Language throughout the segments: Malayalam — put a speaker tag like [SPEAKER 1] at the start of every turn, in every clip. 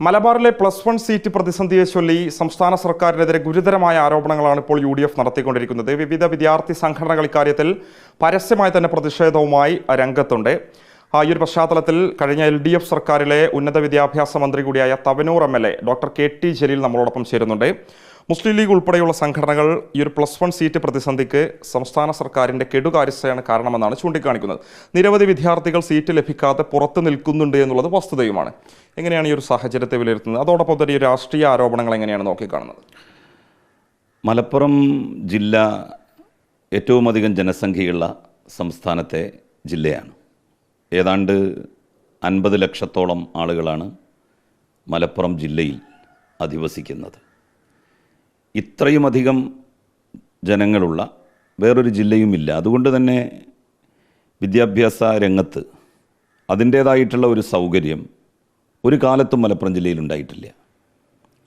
[SPEAKER 1] മലബാറിലെ +1 സീറ്റ് പ്രതിസന്ധിയെ ചൊല്ലി സംസ്ഥാന സർക്കാരിനെതിരെ ഗുരുതരമായ ആരോപണങ്ങളാണ് ഇപ്പോൾ UDF നടത്തിക്കൊണ്ടിരിക്കുന്നത്. വിവിധ വിദ്യാർത്ഥി സംഘടനകൾ ഇക്കാര്യത്തിൽ പരസ്യമായി തന്നെ പ്രതിഷേധവുമായി രംഗത്തുണ്ട്. ഈ ഒരു പശ്ചാത്തലത്തിൽ കഴിഞ്ഞ LDF സർക്കാരിലെ ഉന്നത വിദ്യാഭ്യാസ മന്ത്രി കൂടിയായ Thavanur MLA doctor KT Jaleel നമ്മളോടൊപ്പം ചേരുന്നുണ്ട്. മുസ്ലിം ലീഗ് ഉൾപ്പെടെയുള്ള സംഘടനകൾ ഈ ഒരു +1 സീറ്റ് പ്രതിസന്ധിക്ക് സംസ്ഥാന സർക്കാരിൻ്റെ കെടുകാര്യസ്ഥയാണ് കാരണമെന്നാണ് ചൂണ്ടിക്കാണിക്കുന്നത്. നിരവധി വിദ്യാർത്ഥികൾ സീറ്റ് ലഭിക്കാതെ പുറത്തു നിൽക്കുന്നുണ്ട് എന്നുള്ളത് വസ്തുതയുമാണ്. എങ്ങനെയാണ് ഈ ഒരു സാഹചര്യത്തെ വിലയിരുത്തുന്നത്? അതോടൊപ്പം തന്നെ ഈ രാഷ്ട്രീയ ആരോപണങ്ങൾ എങ്ങനെയാണ് നോക്കിക്കാണുന്നത്?
[SPEAKER 2] മലപ്പുറം ജില്ല ഏറ്റവും അധികം ജനസംഖ്യയുള്ള സംസ്ഥാനത്തെ ജില്ലയാണ്. ഏതാണ്ട് 50 ലക്ഷത്തോളം ആളുകളാണ് മലപ്പുറം ജില്ലയിൽ അധിവസിക്കുന്നത്. ഇത്രയുമധികം ജനങ്ങളുള്ള വേറൊരു ജില്ലയുമില്ല. അതുകൊണ്ട് തന്നെ വിദ്യാഭ്യാസ രംഗത്ത് അതിൻ്റേതായിട്ടുള്ള ഒരു സൗകര്യം ഒരു കാലത്തും മലപ്പുറം ജില്ലയിൽ ഉണ്ടായിട്ടില്ല.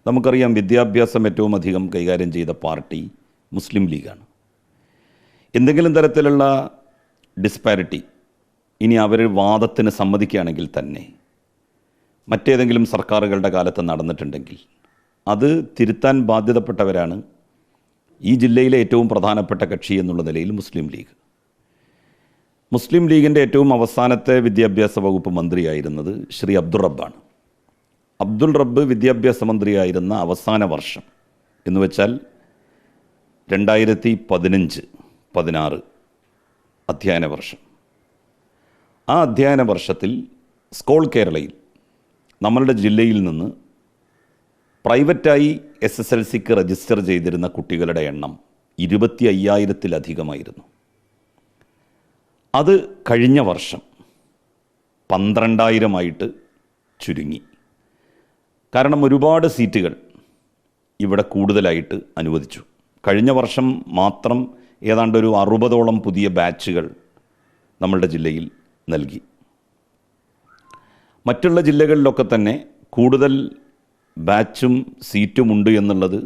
[SPEAKER 2] നമുക്കറിയാം, വിദ്യാഭ്യാസം ഏറ്റവും അധികം കൈകാര്യം ചെയ്ത പാർട്ടി മുസ്ലിം ലീഗാണ്. എന്തെങ്കിലും തരത്തിലുള്ള ഡിസ്പാരിറ്റി ഇനി അവർ വാദത്തിന് സമ്മതിക്കുകയാണെങ്കിൽ തന്നെ മറ്റേതെങ്കിലും സർക്കാരുകളുടെ കാലത്ത് നടന്നിട്ടുണ്ടെങ്കിൽ അത് തിരുത്താൻ ബാധ്യതപ്പെട്ടവരാണ് ഈ ജില്ലയിലെ ഏറ്റവും പ്രധാനപ്പെട്ട കക്ഷി എന്നുള്ള നിലയിൽ മുസ്ലിം ലീഗ്. മുസ്ലിം ലീഗിൻ്റെ ഏറ്റവും അവസാനത്തെ വിദ്യാഭ്യാസ വകുപ്പ് മന്ത്രിയായിരുന്നത് ശ്രീ അബ്ദുൾ റബ്ബാണ്. അബ്ദുൾ റബ്ബ് വിദ്യാഭ്യാസ മന്ത്രിയായിരുന്ന അവസാന വർഷം എന്ന് വെച്ചാൽ 2015-16 അധ്യയന വർഷം. ആ അധ്യയന വർഷത്തിൽ സ്കോൾ കേരളയിൽ നമ്മളുടെ ജില്ലയിൽ നിന്ന് പ്രൈവറ്റായി SSLCക്ക് രജിസ്റ്റർ ചെയ്തിരുന്ന കുട്ടികളുടെ എണ്ണം 25,000-ലധികമായിരുന്നു. അത് കഴിഞ്ഞ വർഷം 12,000-ആയിട്ട് ചുരുങ്ങി. കാരണം ഒരുപാട് സീറ്റുകൾ ഇവിടെ കൂടുതലായിട്ട് അനുവദിച്ചു. കഴിഞ്ഞ വർഷം മാത്രം ഏതാണ്ട് ഒരു 60ഓളം പുതിയ ബാച്ചുകൾ നമ്മളുടെ ജില്ലയിൽ നൽകി. മറ്റുള്ള ജില്ലകളിലൊക്കെ തന്നെ കൂടുതൽ ബാച്ചും സീറ്റുമുണ്ട് എന്നുള്ളത്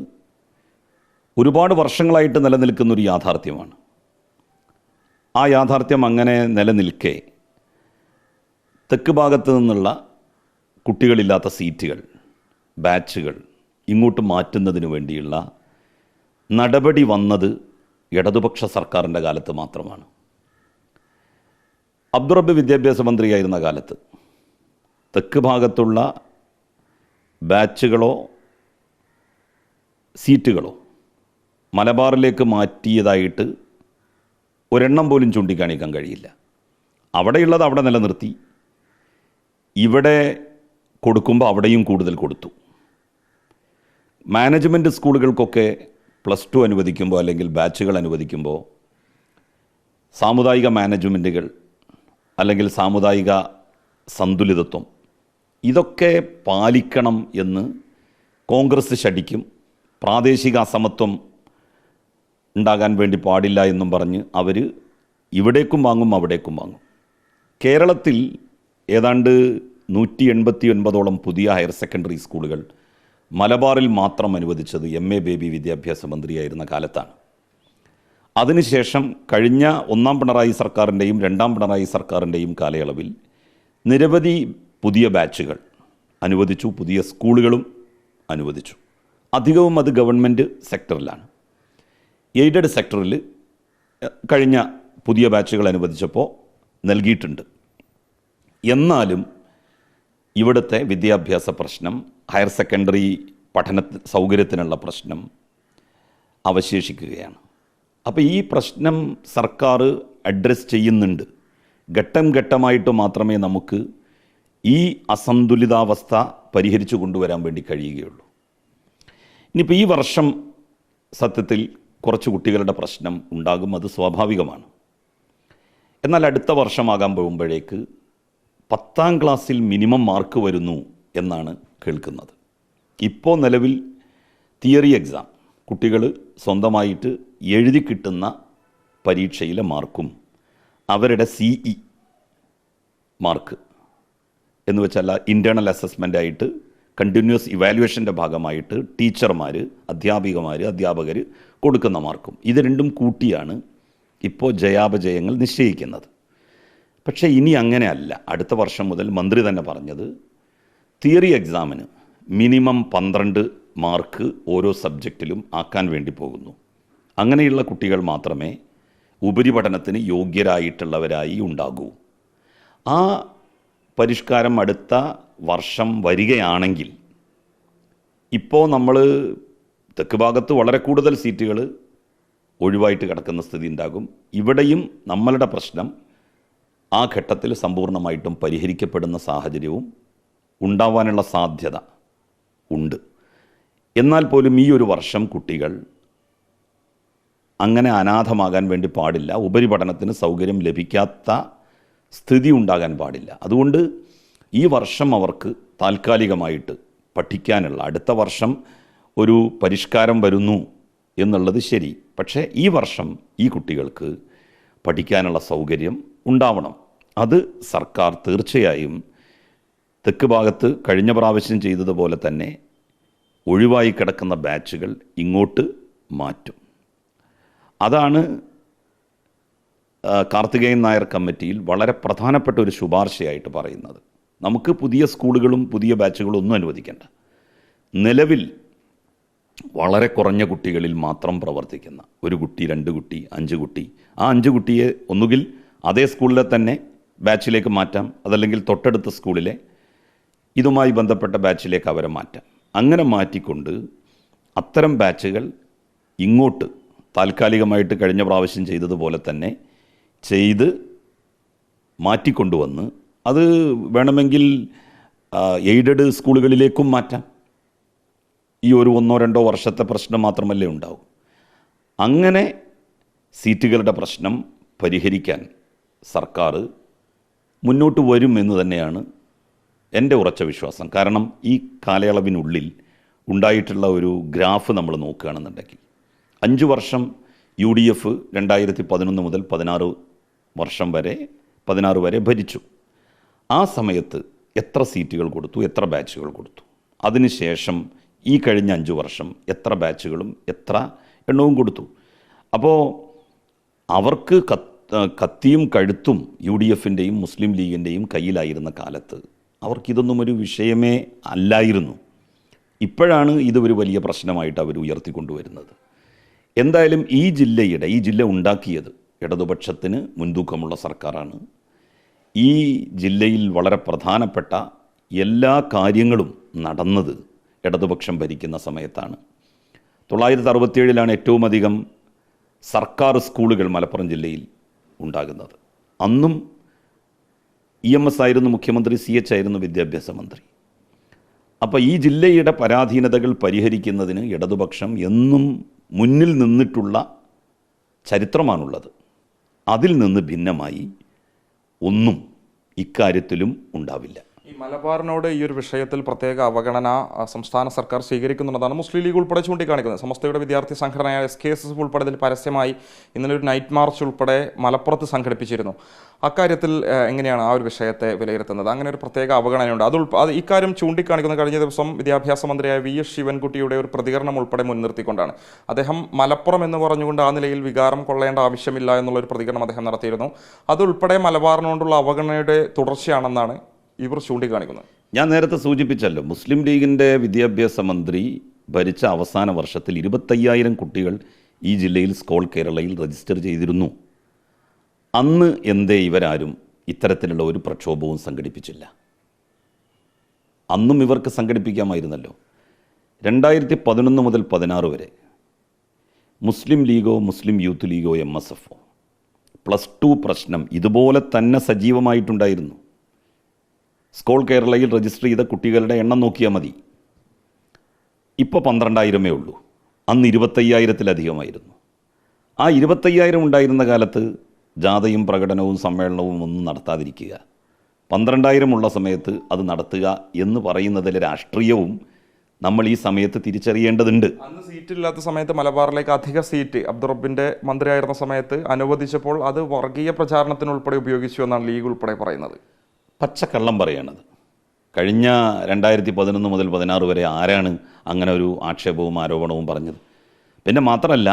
[SPEAKER 2] ഒരുപാട് വർഷങ്ങളായിട്ട് നിലനിൽക്കുന്നൊരു യാഥാർത്ഥ്യമാണ്. ആ യാഥാർത്ഥ്യം അങ്ങനെ നിലനിൽക്കെ തെക്ക് ഭാഗത്ത് നിന്നുള്ള കുട്ടികളില്ലാത്ത സീറ്റുകൾ, ബാച്ചുകൾ ഇങ്ങോട്ട് മാറ്റുന്നതിന് വേണ്ടിയുള്ള നടപടി വന്നത് ഇടതുപക്ഷ സർക്കാരിൻ്റെ കാലത്ത് മാത്രമാണ്. അബ്ദുൾ റബ്ബ് വിദ്യാഭ്യാസ മന്ത്രിയായിരുന്ന കാലത്ത് തെക്ക് ഭാഗത്തുള്ള ബാച്ചുകളോ സീറ്റുകളോ മലബാറിലേക്ക് മാറ്റിയതായിട്ട് ഒരെണ്ണം പോലും ചൂണ്ടിക്കാണിക്കാൻ കഴിയില്ല. അവിടെയുള്ളത് അവിടെ നിലനിർത്തി, ഇവിടെ കൊടുക്കുമ്പോൾ അവിടെയും കൂടുതൽ കൊടുത്തു. മാനേജ്മെൻറ്റ് സ്കൂളുകൾക്കൊക്കെ +2 അനുവദിക്കുമ്പോൾ അല്ലെങ്കിൽ ബാച്ചുകൾ അനുവദിക്കുമ്പോൾ സാമുദായിക മാനേജ്മെൻറ്റുകൾ അല്ലെങ്കിൽ സാമുദായിക സന്തുലിതത്വം ഇതൊക്കെ പാലിക്കണം എന്ന് കോൺഗ്രസ് ശഠിക്കും. പ്രാദേശിക അസമത്വം ഉണ്ടാകാൻ വേണ്ടി പാടില്ല എന്നും പറഞ്ഞ് അവർ ഇവിടേക്കും വാങ്ങും അവിടേക്കും വാങ്ങും. കേരളത്തിൽ ഏതാണ്ട് 189ഓളം പുതിയ ഹയർ സെക്കൻഡറി സ്കൂളുകൾ മലബാറിൽ മാത്രം അനുവദിച്ചത് MA ബേബി വിദ്യാഭ്യാസ മന്ത്രിയായിരുന്ന കാലത്താണ്. അതിനുശേഷം കഴിഞ്ഞ 1ാം പിണറായി സർക്കാരിൻ്റെയും 2ാം പിണറായി സർക്കാരിൻ്റെയും കാലയളവിൽ നിരവധി പുതിയ ബാച്ചുകൾ അനുവദിച്ചു, പുതിയ സ്കൂളുകളും അനുവദിച്ചു. അധികവും അത് ഗവൺമെൻറ് സെക്ടറിലാണ്. എയ്ഡഡ് സെക്ടറിൽ കഴിഞ്ഞ പുതിയ ബാച്ചുകൾ അനുവദിച്ചപ്പോൾ നൽകിയിട്ടുണ്ട്. എന്നാലും ഇവിടുത്തെ വിദ്യാഭ്യാസ പ്രശ്നം, ഹയർ സെക്കൻഡറി പഠന സൗകര്യത്തിനുള്ള പ്രശ്നം അവശേഷിക്കുകയാണ്. അപ്പോൾ ഈ പ്രശ്നം സർക്കാർ അഡ്രസ്സ് ചെയ്യുന്നുണ്ട്. ഘട്ടം ഘട്ടമായിട്ട് മാത്രമേ നമുക്ക് ഈ അസന്തുലിതാവസ്ഥ പരിഹരിച്ചു കൊണ്ടുവരാൻ വേണ്ടി കഴിയുകയുള്ളൂ. ഇനിയിപ്പോൾ ഈ വർഷം സത്യത്തിൽ കുറച്ച് കുട്ടികളുടെ പ്രശ്നം ഉണ്ടാകും, അത് സ്വാഭാവികമാണ്. എന്നാൽ അടുത്ത വർഷമാകാൻ പോകുമ്പോഴേക്ക് 10ാം ക്ലാസ്സിൽ മിനിമം മാർക്ക് വരുന്നു എന്നാണ് കേൾക്കുന്നത്. ഇപ്പോൾ നിലവിൽ തിയറി എക്സാം കുട്ടികൾ സ്വന്തമായിട്ട് എഴുതി കിട്ടുന്ന പരീക്ഷയിലെ മാർക്കും അവരുടെ CE മാർക്ക് എന്ന് വെച്ചാൽ ഇൻറ്റേർണൽ അസസ്മെൻ്റായിട്ട് കണ്ടിന്യൂസ് ഇവാലുവേഷൻ്റെ ഭാഗമായിട്ട് ടീച്ചർമാർ, അധ്യാപകർ കൊടുക്കുന്ന മാർക്കും ഇത് രണ്ടും കൂട്ടിയാണ് ഇപ്പോൾ ജയാപജയങ്ങൾ നിശ്ചയിക്കുന്നത്. പക്ഷേ ഇനി അങ്ങനെയല്ല. അടുത്ത വർഷം മുതൽ മന്ത്രി തന്നെ പറഞ്ഞത് തിയറി എക്സാമിന് മിനിമം 12 മാർക്ക് ഓരോ സബ്ജക്റ്റിലും ആക്കാൻ വേണ്ടി പോകുന്നു. അങ്ങനെയുള്ള കുട്ടികൾ മാത്രമേ ഉപരിപഠനത്തിന് യോഗ്യരായിട്ടുള്ളവരായി ഉണ്ടാകൂ. ആ പരിഷ്കാരം അടുത്ത വർഷം വരികയാണെങ്കിൽ, ഇപ്പോൾ നമ്മൾ തെക്ക് ഭാഗത്ത് വളരെ കൂടുതൽ സീറ്റുകൾ ഒഴിവായിട്ട് കിടക്കുന്ന സ്ഥിതി ഉണ്ടാകും. ഇവിടെയും നമ്മളുടെ പ്രശ്നം ആ ഘട്ടത്തിൽ സമ്പൂർണ്ണമായിട്ടും പരിഹരിക്കപ്പെടുന്ന സാഹചര്യവും ഉണ്ടാവാനുള്ള സാധ്യത ഉണ്ട്. എന്നാൽ പോലും ഈ ഒരു വർഷം കുട്ടികൾ അങ്ങനെ അനാഥമാകാൻ വേണ്ടി പാടില്ല. ഉപരിപഠനത്തിന് സൗകര്യം ലഭിക്കാത്ത സ്ഥിതി ഉണ്ടാകാൻ പാടില്ല. അതുകൊണ്ട് ഈ വർഷം അവർക്ക് താൽക്കാലികമായിട്ട് പഠിക്കാനുള്ള, അടുത്ത വർഷം ഒരു പരിഷ്കാരം വരുന്നു എന്നുള്ളത് ശരി, പക്ഷേ ഈ വർഷം ഈ കുട്ടികൾക്ക് പഠിക്കാനുള്ള സൗകര്യം ഉണ്ടാവണം. അത് സർക്കാർ തീർച്ചയായും തെക്ക് ഭാഗത്ത് കഴിഞ്ഞ പ്രാവശ്യം ചെയ്തതുപോലെ തന്നെ ഒഴിവായി കിടക്കുന്ന ബാച്ചുകൾ ഇങ്ങോട്ട് മാറ്റും. അതാണ് കാർത്തികേയൻ നായർ കമ്മിറ്റിയിൽ വളരെ പ്രധാനപ്പെട്ട ഒരു ശുപാർശയായിട്ട് പറയുന്നത്. നമുക്ക് പുതിയ സ്കൂളുകളും പുതിയ ബാച്ചുകളും ഒന്നും അനുവദിക്കേണ്ട. നിലവിൽ വളരെ കുറഞ്ഞ കുട്ടികളിൽ മാത്രം പ്രവർത്തിക്കുന്ന 1 കുട്ടി, 2 കുട്ടി, 5 കുട്ടി, ആ 5 കുട്ടിയെ ഒന്നുകിൽ അതേ സ്കൂളിലെ തന്നെ ബാച്ചിലേക്ക് മാറ്റാം, അതല്ലെങ്കിൽ തൊട്ടടുത്ത സ്കൂളിലെ ഇതുമായി ബന്ധപ്പെട്ട ബാച്ചിലേക്ക് അവരെ മാറ്റാം. അങ്ങനെ മാറ്റിക്കൊണ്ട് അത്തരം ബാച്ചുകൾ ഇങ്ങോട്ട് താൽക്കാലികമായിട്ട് കഴിഞ്ഞ പ്രാവശ്യം ചെയ്തതുപോലെ തന്നെ ചെയ്ത് മാറ്റിക്കൊണ്ടുവന്ന് അത് വേണമെങ്കിൽ എയ്ഡഡ് സ്കൂളുകളിലേക്കും മാറ്റാം. ഈ ഒരു 1-2 വർഷത്തെ പ്രശ്നം മാത്രമല്ലേ ഉണ്ടാവും. അങ്ങനെ സീറ്റുകളുടെ പ്രശ്നം പരിഹരിക്കാൻ സർക്കാർ മുന്നോട്ട് വരും എന്ന് തന്നെയാണ് എൻ്റെ ഉറച്ച വിശ്വാസം. കാരണം ഈ കാലയളവിനുള്ളിൽ ഉണ്ടായിട്ടുള്ള ഒരു ഗ്രാഫ് നമ്മൾ നോക്കുകയാണെന്നുണ്ടെങ്കിൽ 5 വർഷം UDF 2011 മുതൽ 16 വരെ ഭരിച്ചു. ആ സമയത്ത് എത്ര സീറ്റുകൾ കൊടുത്തു, എത്ര ബാച്ചുകൾ കൊടുത്തു? അതിനുശേഷം ഈ കഴിഞ്ഞ 5 വർഷം എത്ര ബാച്ചുകളും എത്ര എണ്ണവും കൊടുത്തു? അപ്പോൾ അവർക്ക് കത്തിയും കഴുത്തും UDFൻ്റെയും മുസ്ലിം ലീഗിൻ്റെയും കയ്യിലായിരുന്ന കാലത്ത് അവർക്കിതൊന്നും ഒരു വിഷയമേ അല്ലായിരുന്നു. ഇപ്പോഴാണ് ഇത് ഒരു വലിയ പ്രശ്നമായിട്ട് അവർ ഉയർത്തിക്കൊണ്ടുവരുന്നത്. എന്തായാലും ഈ ജില്ല ഉണ്ടാക്കിയത് ഇടതുപക്ഷത്തിന് മുൻതൂക്കമുള്ള സർക്കാരാണ്. ഈ ജില്ലയിൽ വളരെ പ്രധാനപ്പെട്ട എല്ലാ കാര്യങ്ങളും നടന്നത് ഇടതുപക്ഷം ഭരിക്കുന്ന സമയത്താണ്. 967 ഏറ്റവും അധികം സർക്കാർ സ്കൂളുകൾ മലപ്പുറം ജില്ലയിൽ ഉണ്ടാകുന്നത്. അന്നും EMS ആയിരുന്നു മുഖ്യമന്ത്രി, CH ആയിരുന്നു വിദ്യാഭ്യാസ മന്ത്രി. അപ്പോൾ ഈ ജില്ലയുടെ പരാധീനതകൾ പരിഹരിക്കുന്നതിന് ഇടതുപക്ഷം എന്നും മുന്നിൽ നിന്നിട്ടുള്ള ചരിത്രമാണുള്ളത്. അതിൽ നിന്ന് ഭിന്നമായി ഒന്നും ഇക്കാര്യത്തിലും ഉണ്ടാവില്ല.
[SPEAKER 1] ഈ മലബാറിനോട് ഈ ഒരു വിഷയത്തിൽ പ്രത്യേക അവഗണന സംസ്ഥാന സർക്കാർ സ്വീകരിക്കുന്നുണ്ടെന്നാണ് മുസ്ലിം ലീഗ് ഉൾപ്പെടെ ചൂണ്ടിക്കാണിക്കുന്നത്. സമസ്തയുടെ വിദ്യാർത്ഥി സംഘടനയായ SKSS ഉൾപ്പെടെ ഇതിൽ പരസ്യമായി ഇന്നലെ ഒരു നൈറ്റ് മാർച്ച് ഉൾപ്പെടെ മലപ്പുറത്ത് സംഘടിപ്പിച്ചിരുന്നു. അക്കാര്യത്തിൽ എങ്ങനെയാണ് ആ ഒരു വിഷയത്തെ വിലയിരുത്തുന്നത്? അങ്ങനെ ഒരു പ്രത്യേക അവഗണനയുണ്ട്. അത് ഇക്കാര്യം ചൂണ്ടിക്കാണിക്കുന്ന കഴിഞ്ഞ ദിവസം വിദ്യാഭ്യാസ മന്ത്രിയായ VS ശിവൻകുട്ടിയുടെ ഒരു പ്രതികരണം ഉൾപ്പെടെ മുൻനിർത്തിക്കൊണ്ടാണ്. അദ്ദേഹം മലപ്പുറം എന്ന് പറഞ്ഞുകൊണ്ട് ആ നിലയിൽ വികാരം കൊള്ളേണ്ട ആവശ്യമില്ല എന്നുള്ളൊരു പ്രതികരണം അദ്ദേഹം നടത്തിയിരുന്നു. അതുൾപ്പെടെ മലബാറിനോടുള്ള അവഗണനയുടെ തുടർച്ചയാണെന്നാണ് ഇവർ ചൂണ്ടിക്കാണിക്കുന്നത്.
[SPEAKER 2] ഞാൻ നേരത്തെ സൂചിപ്പിച്ചല്ലോ, മുസ്ലിം ലീഗിൻ്റെ വിദ്യാഭ്യാസ മന്ത്രി ഭരിച്ച അവസാന വർഷത്തിൽ 25,000 കുട്ടികൾ ഈ ജില്ലയിൽ സ്കോൾ കേരളയിൽ രജിസ്റ്റർ ചെയ്തിരുന്നു. അന്ന് എന്തേ ഇവരാരും ഇത്തരത്തിലുള്ള ഒരു പ്രക്ഷോഭവും സംഘടിപ്പിച്ചില്ല? അന്നും ഇവർക്ക് സംഘടിപ്പിക്കാമായിരുന്നല്ലോ. 2011 മുതൽ 16 വരെ മുസ്ലിം ലീഗോ മുസ്ലിം യൂത്ത് ലീഗോ MSF +2 പ്രശ്നം ഇതുപോലെ തന്നെ സജീവമായിട്ടുണ്ടായിരുന്നു. സ്കോൾ കേരളയിൽ രജിസ്റ്റർ ചെയ്ത കുട്ടികളുടെ എണ്ണം നോക്കിയാൽ മതി. ഇപ്പോൾ 12,000 ഉള്ളൂ. അന്ന് 25,000-ലധികമായിരുന്നു. ആ 25,000 ഉണ്ടായിരുന്ന കാലത്ത് ജാഥയും പ്രകടനവും സമ്മേളനവും ഒന്നും നടത്താതിരിക്കുക, 12,000 ഉള്ള സമയത്ത് അത് നടത്തുക എന്ന് പറയുന്നതിലെ രാഷ്ട്രീയവും നമ്മൾ ഈ സമയത്ത് തിരിച്ചറിയേണ്ടതുണ്ട്.
[SPEAKER 1] അന്ന് സീറ്റില്ലാത്ത സമയത്ത് മലബാറിലേക്ക് അധിക സീറ്റ് അബ്ദുറബ്ബിന്റെ മന്ത്രിയായിരുന്ന സമയത്ത് അനുവദിച്ചപ്പോൾ അത് വർഗീയ പ്രചാരണത്തിനുൾപ്പെടെ ഉപയോഗിച്ചു എന്നാണ് ലീഗ് ഉൾപ്പെടെ പറയുന്നത്.
[SPEAKER 2] പച്ചക്കള്ളം പറയണത്. കഴിഞ്ഞ 2011 മുതൽ 16 വരെ ആരാണ് അങ്ങനെ ഒരു ആക്ഷേപവും ആരോപണവും പറഞ്ഞത്? പിന്നെ മാത്രമല്ല,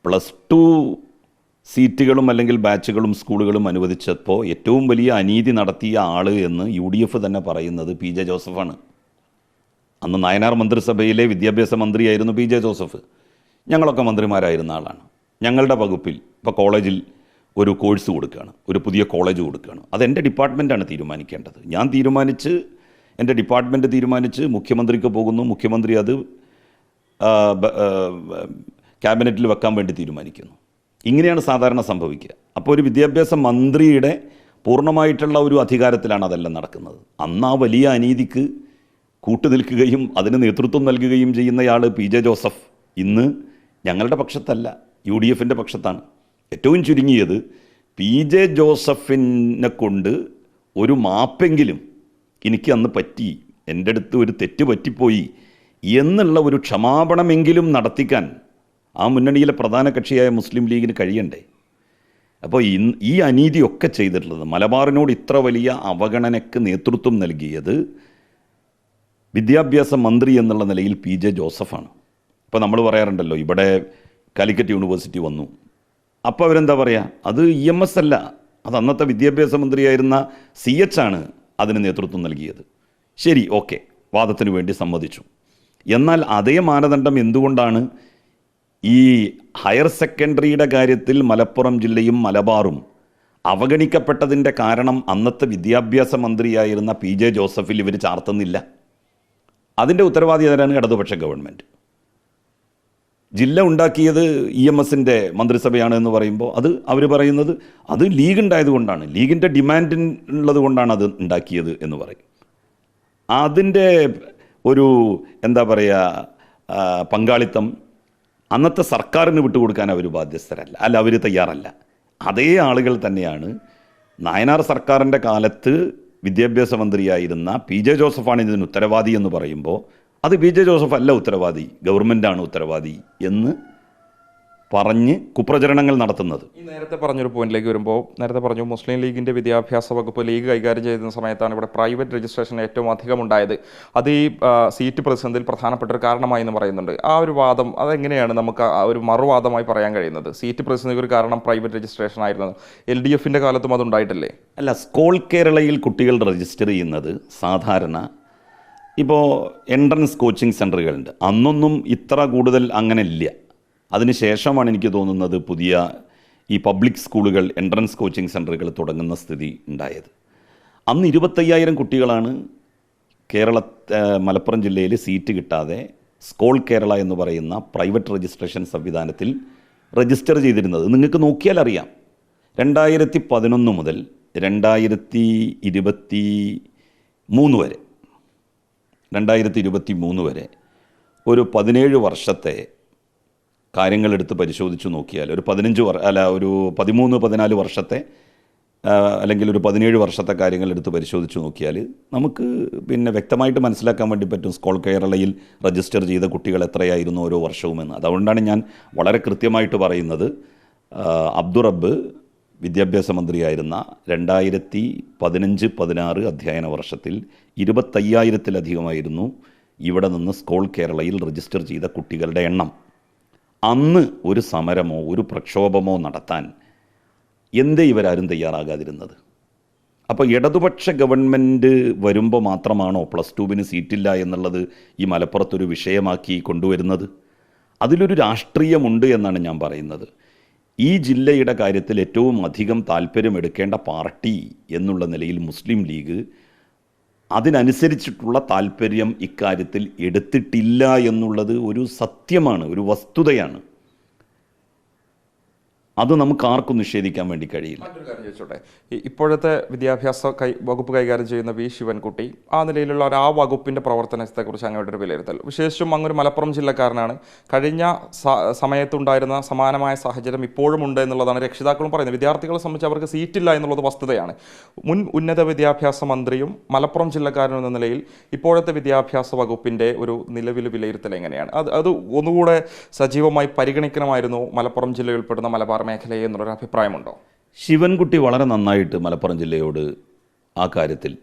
[SPEAKER 2] +2 സീറ്റുകളും അല്ലെങ്കിൽ ബാച്ചുകളും സ്കൂളുകളും അനുവദിച്ചപ്പോൾ ഏറ്റവും വലിയ അനീതി നടത്തിയ ആൾ എന്ന് UDF തന്നെ പറയുന്നത് PJ ജോസഫാണ്. അന്ന് നായനാർ മന്ത്രിസഭയിലെ വിദ്യാഭ്യാസ മന്ത്രിയായിരുന്നു പി ജെ ജോസഫ്. ഞങ്ങളൊക്കെ മന്ത്രിമാരായിരുന്ന ആളാണ്. ഞങ്ങളുടെ വകുപ്പിൽ ഇപ്പോൾ കോളേജിൽ ഒരു കോഴ്സ് കൊടുക്കുകയാണ്, ഒരു പുതിയ കോളേജ് കൊടുക്കുകയാണ്. അതെൻ്റെ ഡിപ്പാർട്ട്മെൻറ്റാണ് തീരുമാനിക്കേണ്ടത്. ഞാൻ തീരുമാനിച്ച്, എൻ്റെ ഡിപ്പാർട്ട്മെൻറ്റ് തീരുമാനിച്ച് മുഖ്യമന്ത്രിക്ക് പോകുന്നു. മുഖ്യമന്ത്രി അത് ക്യാബിനറ്റിൽ വെക്കാൻ വേണ്ടി തീരുമാനിക്കുന്നു. ഇങ്ങനെയാണ് സാധാരണ സംഭവിക്കുക. അപ്പോൾ ഒരു വിദ്യാഭ്യാസ മന്ത്രിയുടെ പൂർണ്ണമായിട്ടുള്ള ഒരു അധികാരത്തിലാണ് അതെല്ലാം നടക്കുന്നത്. അന്ന് ആ വലിയ അനീതിക്ക് കൂട്ടുനിൽക്കുകയും അതിന് നേതൃത്വം നൽകുകയും ചെയ്യുന്നയാൾ പി ജെ ജോസഫ് ഇന്ന് ഞങ്ങളുടെ പക്ഷത്തല്ല, യു ഡി എഫിൻ്റെ പക്ഷത്താണ്. ഏറ്റവും ചുരുങ്ങിയത് പി ജെ ജോസഫിനെ കൊണ്ട് ഒരു മാപ്പെങ്കിലും എനിക്ക് അന്ന് പറ്റി, എൻ്റെ അടുത്ത് ഒരു തെറ്റ് പറ്റിപ്പോയി എന്നുള്ള ഒരു ക്ഷമാപണമെങ്കിലും നടത്തിക്കാൻ ആ മുന്നണിയിലെ പ്രധാന കക്ഷിയായ മുസ്ലിം ലീഗിന് കഴിയണ്ടേ? അപ്പോൾ ഈ അനീതിയൊക്കെ ചെയ്തിട്ടുള്ളത്, മലബാറിനോട് ഇത്ര വലിയ അവഗണനയ്ക്ക് നേതൃത്വം നൽകിയത് വിദ്യാഭ്യാസ മന്ത്രി എന്നുള്ള നിലയിൽ പി ജെ ജോസഫാണ്. ഇപ്പോൾ നമ്മൾ പറയാറുണ്ടല്ലോ, ഇവിടെ കാലിക്കറ്റ് യൂണിവേഴ്സിറ്റി വന്നു, അപ്പോൾ അവരെന്താ പറയുക, അത് EMS അല്ല, അത് അന്നത്തെ വിദ്യാഭ്യാസ മന്ത്രിയായിരുന്ന CH ആണ് അതിന് നേതൃത്വം നൽകിയത്. ശരി, ഓക്കെ, വാദത്തിന് വേണ്ടി സമ്മതിച്ചു. എന്നാൽ അതേ മാനദണ്ഡം എന്തുകൊണ്ടാണ് ഈ ഹയർ സെക്കൻഡറിയുടെ കാര്യത്തിൽ മലപ്പുറം ജില്ലയും മലബാറും അവഗണിക്കപ്പെട്ടതിൻ്റെ കാരണം അന്നത്തെ വിദ്യാഭ്യാസ മന്ത്രിയായിരുന്ന പി ജെ ജോസഫിൽ ഇവർ ചാർത്തുന്നില്ല? അതിൻ്റെ ഉത്തരവാദി ആരാണ്? ഇടതുപക്ഷ ഗവൺമെൻറ്. ജില്ല ഉണ്ടാക്കിയത് EMSൻ്റെ മന്ത്രിസഭയാണ് എന്ന് പറയുമ്പോൾ അത് അവർ പറയുന്നത് അത് ലീഗ് ഉണ്ടായത് കൊണ്ടാണ്, ലീഗിൻ്റെ ഡിമാൻഡിനുള്ളത് കൊണ്ടാണ് അത് ഉണ്ടാക്കിയത് എന്ന് പറയും. അതിൻ്റെ ഒരു എന്താ പറയുക പങ്കാളിത്തം അന്നത്തെ സർക്കാരിന് വിട്ടുകൊടുക്കാൻ അവർ ബാധ്യസ്ഥരല്ല, അല്ല, അവർ തയ്യാറല്ല. അതേ ആളുകൾ തന്നെയാണ് നായനാർ സർക്കാരിൻ്റെ കാലത്ത് വിദ്യാഭ്യാസ മന്ത്രിയായിരുന്ന പി ജെ ജോസഫാണ് ഇതിന് ഉത്തരവാദി എന്ന് പറയുമ്പോൾ അത് പി ജെ ജോസഫ് അല്ല ഉത്തരവാദി, ഗവൺമെൻറ്റാണ് ഉത്തരവാദി എന്ന് പറഞ്ഞ് കുപ്രചരണങ്ങൾ നടത്തുന്നത്.
[SPEAKER 1] ഈ നേരത്തെ പറഞ്ഞൊരു പോയിന്റിലേക്ക് വരുമ്പോൾ, നേരത്തെ പറഞ്ഞു മുസ്ലിം ലീഗിൻ്റെ വിദ്യാഭ്യാസ വകുപ്പ് ലീഗ് കൈകാര്യം ചെയ്യുന്ന സമയത്താണ് ഇവിടെ പ്രൈവറ്റ് രജിസ്ട്രേഷൻ ഏറ്റവും അധികം ഉണ്ടായത്. അത് ഈ സീറ്റ് പ്രതിസന്ധിയിൽ പ്രധാനപ്പെട്ട ഒരു കാരണമായി എന്ന് പറയുന്നുണ്ട്. ആ ഒരു വാദം അതെങ്ങനെയാണ് നമുക്ക് ഒരു മറുവാദമായി പറയാൻ കഴിയുന്നത്? സീറ്റ് പ്രതിസന്ധിക്ക് ഒരു കാരണം പ്രൈവറ്റ് രജിസ്ട്രേഷൻ ആയിരുന്നത് LDFൻ്റെ കാലത്തും അതുണ്ടായിട്ടില്ലേ?
[SPEAKER 2] അല്ല, സ്കൂൾ കേരളയിൽ കുട്ടികൾ രജിസ്റ്റർ ചെയ്യുന്നത് സാധാരണ ഇപ്പോൾ എൻട്രൻസ് കോച്ചിങ് സെൻ്ററുകളുണ്ട്, അന്നൊന്നും ഇത്ര കൂടുതൽ അങ്ങനെ ഇല്ല. അതിനുശേഷമാണ് എനിക്ക് തോന്നുന്നത് പുതിയ ഈ പബ്ലിക് സ്കൂളുകൾ എൻട്രൻസ് കോച്ചിങ് സെൻ്ററുകൾ തുടങ്ങുന്ന സ്ഥിതി ഉണ്ടായത്. അന്ന് 25,000 കുട്ടികളാണ് മലപ്പുറം ജില്ലയിൽ സീറ്റ് കിട്ടാതെ സ്കൂൾ കേരള എന്ന് പറയുന്ന പ്രൈവറ്റ് രജിസ്ട്രേഷൻ സംവിധാനത്തിൽ രജിസ്റ്റർ ചെയ്തിരുന്നത്. നിങ്ങൾക്ക് നോക്കിയാൽ അറിയാം, 2011 മുതൽ 2023 വരെ 2023 വരെ ഒരു 17 വർഷത്തെ കാര്യങ്ങളെടുത്ത് പരിശോധിച്ച് നോക്കിയാൽ ഒരു 13-14 വർഷത്തെ അല്ലെങ്കിൽ ഒരു 17 വർഷത്തെ കാര്യങ്ങളെടുത്ത് പരിശോധിച്ച് നോക്കിയാൽ നമുക്ക് പിന്നെ വ്യക്തമായിട്ട് മനസ്സിലാക്കാൻ വേണ്ടി പറ്റും സ്കൂൾ കേരളയിൽ രജിസ്റ്റർ ചെയ്ത കുട്ടികൾ എത്രയായിരുന്നു ഓരോ വർഷവുമെന്ന്. അതുകൊണ്ടാണ് ഞാൻ വളരെ കൃത്യമായിട്ട് പറയുന്നത്, അബ്ദുറബ്ബ് വിദ്യാഭ്യാസ മന്ത്രിയായിരുന്ന 2015-16 അധ്യയന വർഷത്തിൽ 25,000-ലധികമായിരുന്നു ഇവിടെ നിന്ന് സ്കൂൾ കേരളയിൽ രജിസ്റ്റർ ചെയ്ത കുട്ടികളുടെ എണ്ണം. അന്ന് ഒരു സമരമോ ഒരു പ്രക്ഷോഭമോ നടത്താൻ എന്തേ ഇവരാരും തയ്യാറാകാതിരുന്നത്? അപ്പോൾ ഇടതുപക്ഷ ഗവൺമെൻറ് വരുമ്പോൾ മാത്രമാണോ +2 സീറ്റില്ല എന്നുള്ളത് ഈ മലപ്പുറത്തൊരു വിഷയമാക്കി കൊണ്ടുവരുന്നത്? അതിലൊരു രാഷ്ട്രീയമുണ്ട് എന്നാണ് ഞാൻ പറയുന്നത്. ഈ ജില്ലയുടെ കാര്യത്തിൽ ഏറ്റവും അധികം താല്പര്യമെടുക്കേണ്ട പാർട്ടി എന്നുള്ള നിലയിൽ മുസ്ലിം ലീഗ് അതിനനുസരിച്ചിട്ടുള്ള താല്പര്യം ഇക്കാര്യത്തിൽ എടുത്തിട്ടില്ല എന്നുള്ളത് ഒരു സത്യമാണ്, ഒരു വസ്തുതയാണ്. അത് നമുക്ക് ആർക്കും നിഷേധിക്കാൻ വേണ്ടി കഴിയില്ല.
[SPEAKER 1] മറ്റൊരു കാര്യം ചോദിച്ചോട്ടെ, ഇപ്പോഴത്തെ വിദ്യാഭ്യാസ വകുപ്പ് കൈകാര്യം ചെയ്യുന്ന വി ശിവൻകുട്ടി, ആ നിലയിലുള്ള ആ വകുപ്പിൻ്റെ പ്രവർത്തനത്തെക്കുറിച്ച് അങ്ങോട്ട് ഒരു വിലയിരുത്തൽ, വിശേഷിച്ചും അങ്ങൊരു മലപ്പുറം ജില്ലക്കാരനാണ്, കഴിഞ്ഞ സമയത്തുണ്ടായിരുന്ന സമാനമായ സാഹചര്യം ഇപ്പോഴും ഉണ്ട് എന്നുള്ളതാണ് രക്ഷിതാക്കളും പറയുന്നത്. വിദ്യാർത്ഥികളെ സംബന്ധിച്ച് അവർക്ക് സീറ്റില്ല എന്നുള്ളത് വസ്തുതയാണ്. മുൻ ഉന്നത വിദ്യാഭ്യാസ മന്ത്രിയും മലപ്പുറം ജില്ലക്കാരനും എന്ന നിലയിൽ ഇപ്പോഴത്തെ വിദ്യാഭ്യാസ വകുപ്പിൻ്റെ ഒരു നിലവിൽ വിലയിരുത്തൽ എങ്ങനെയാണ്? അത് ഒന്നുകൂടെ സജീവമായി പരിഗണിക്കണമായിരുന്നു മലപ്പുറം ജില്ലയിൽ ഉൾപ്പെടുന്ന മലബാർ മേഖലയെ എന്നുള്ളൊരു അഭിപ്രായമുണ്ടോ?
[SPEAKER 2] ശിവൻകുട്ടി വളരെ നന്നായിട്ട് മലപ്പുറം ജില്ലയോട് ആ കാര്യത്തിൽ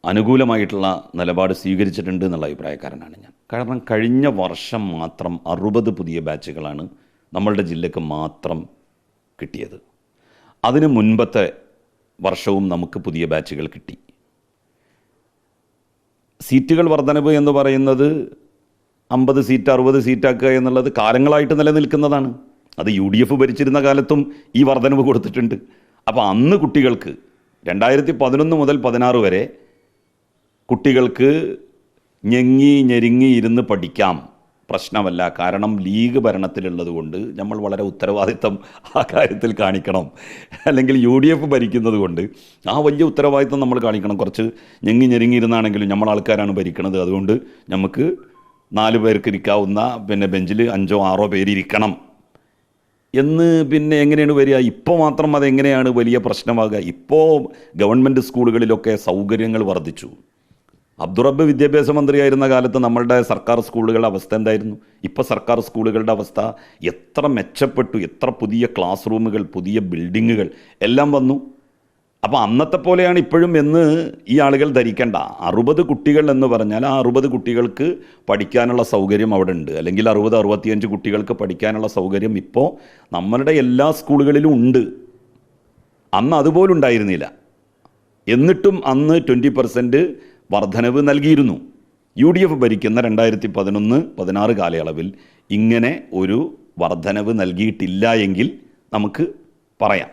[SPEAKER 2] അനുകൂലമായിട്ടുള്ള നിലപാട് സ്വീകരിച്ചിട്ടുണ്ട് എന്നുള്ള അഭിപ്രായക്കാരനാണ് ഞാൻ. കാരണം കഴിഞ്ഞ വർഷം മാത്രം 60 പുതിയ ബാച്ചുകളാണ് നമ്മളുടെ ജില്ലക്ക് മാത്രം കിട്ടിയത്. അതിന് മുൻപത്തെ വർഷവും നമുക്ക് പുതിയ ബാച്ചുകൾ കിട്ടി. സീറ്റുകൾ വർധനവ് എന്ന് പറയുന്നത് 50 സീറ്റ് 60 സീറ്റാക്കുക എന്നുള്ളത് കാലങ്ങളായിട്ട് നിലനിൽക്കുന്നതാണ്. അത് UDF ഭരിച്ചിരുന്ന കാലത്തും ഈ വർധനവ് കൊടുത്തിട്ടുണ്ട്. അപ്പോൾ അന്ന് കുട്ടികൾക്ക് 2011 മുതൽ 16 വരെ കുട്ടികൾക്ക് ഞെരുങ്ങി ഇരുന്ന് പഠിക്കാം, പ്രശ്നമല്ല. കാരണം ലീഗ് ഭരണത്തിലുള്ളത് കൊണ്ട് നമ്മൾ വളരെ ഉത്തരവാദിത്തം ആ കാര്യത്തിൽ കാണിക്കണം. അല്ലെങ്കിൽ UDF ഭരിക്കുന്നത് കൊണ്ട് ആ വലിയ ഉത്തരവാദിത്തം നമ്മൾ കാണിക്കണം. കുറച്ച് ഞെരുങ്ങിയിരുന്നാണെങ്കിലും നമ്മൾ ആൾക്കാരാണ് ഭരിക്കുന്നത്, അതുകൊണ്ട് നമുക്ക് 4 പേർക്ക് ഇരിക്കാവുന്ന ബെഞ്ചിൽ 5 or 6 പേര് ഇരിക്കണം എന്ന് എങ്ങനെയാണ് വരിക? ഇപ്പോൾ മാത്രം അതെങ്ങനെയാണ് വലിയ പ്രശ്നമാകുക? ഇപ്പോൾ ഗവൺമെൻറ് സ്കൂളുകളിലൊക്കെ സൗകര്യങ്ങൾ വർദ്ധിച്ചു. അബ്ദുറബ്ബ് വിദ്യാഭ്യാസ മന്ത്രിയായിരുന്ന കാലത്ത് നമ്മളുടെ സർക്കാർ സ്കൂളുകളുടെ അവസ്ഥ എന്തായിരുന്നു? ഇപ്പോൾ സർക്കാർ സ്കൂളുകളുടെ അവസ്ഥ എത്ര മെച്ചപ്പെട്ടു, എത്ര പുതിയ ക്ലാസ് റൂമുകൾ, പുതിയ ബിൽഡിങ്ങുകൾ എല്ലാം വന്നു. അപ്പോൾ അന്നത്തെ പോലെയാണ് ഇപ്പോഴും എന്ന് ഈ ആളുകൾ ധരിക്കേണ്ട. 60 കുട്ടികൾ എന്ന് പറഞ്ഞാൽ ആ 60 കുട്ടികൾക്ക് പഠിക്കാനുള്ള സൗകര്യം അവിടെ ഉണ്ട്. അല്ലെങ്കിൽ 60-65 കുട്ടികൾക്ക് പഠിക്കാനുള്ള സൗകര്യം ഇപ്പോൾ നമ്മളുടെ എല്ലാ സ്കൂളുകളിലും ഉണ്ട്. അന്ന് അതുപോലും ഉണ്ടായിരുന്നില്ല. എന്നിട്ടും അന്ന് 20% വർധനവ് നൽകിയിരുന്നു. UDF ഭരിക്കുന്ന 2011-16 കാലയളവിൽ ഇങ്ങനെ ഒരു വർധനവ് നൽകിയിട്ടില്ല എങ്കിൽ നമുക്ക് പറയാം.